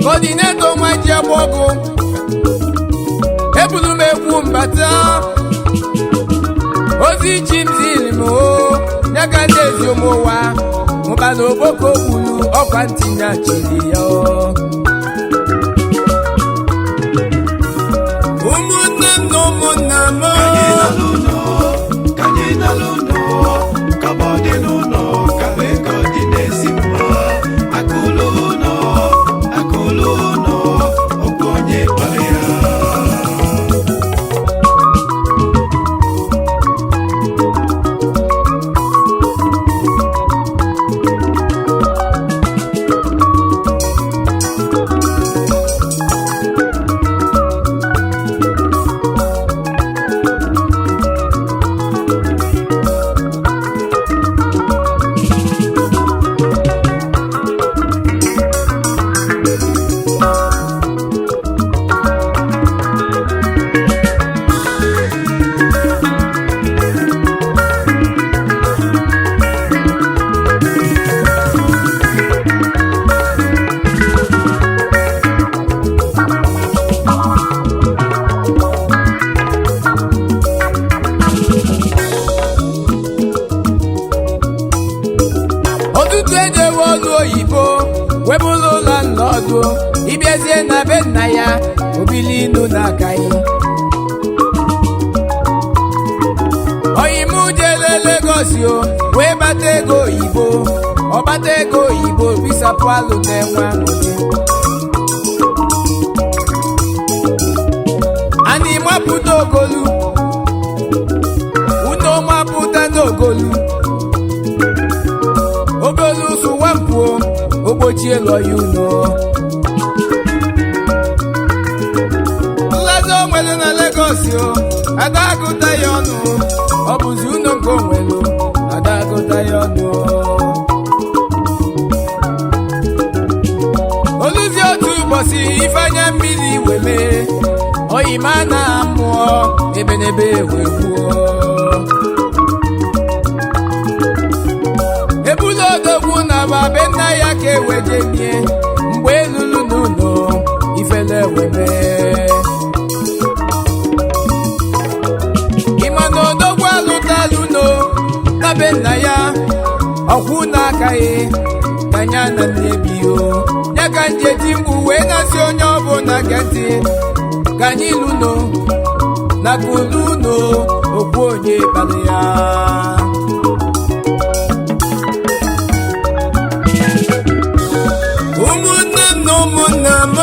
Coordinator nwaji agbogo ebulu megwu mbata ozi chimzili mo nyaga lezi omowa mubana oboko bulu ọkwa ntinya chiri yo umunne no munamo kanyina luno kabode luno kabeko dinesima akuluno okonye palea na be nna ya obili inu n'aka ya oyimu jele Lagos o wee bata ego oyibo ọbata ego oyibo bisapụ alụ na-enwe aṅụrị anyị mapụta ogolu unu mapụta n'ogolu ogolu sụwa mpụo ogbochie lọya uno nlazi onwelu na Lagos o ada agụta ya ọnụ ọ bụzi uno nke onwelu ada agụta ya ọnụ oluzi otu ụbọchị ifeanya mmiri weme oyima na mmụọ ebe n'ebe wee gbuo ebula odogwu na babe nna ya ka ewejemie mgbe elulu n'ụlọ ifele weme ịma na odogwu alụtalụ no na be nna ya ọkwụ n'akaghị kanya na nnebi o ya ka njeji mgbu wee na-asị onye ọbụla ge ntị ka anyị luno na kuluno okwu onye kpali ya ụmụnne m na ụmụnna m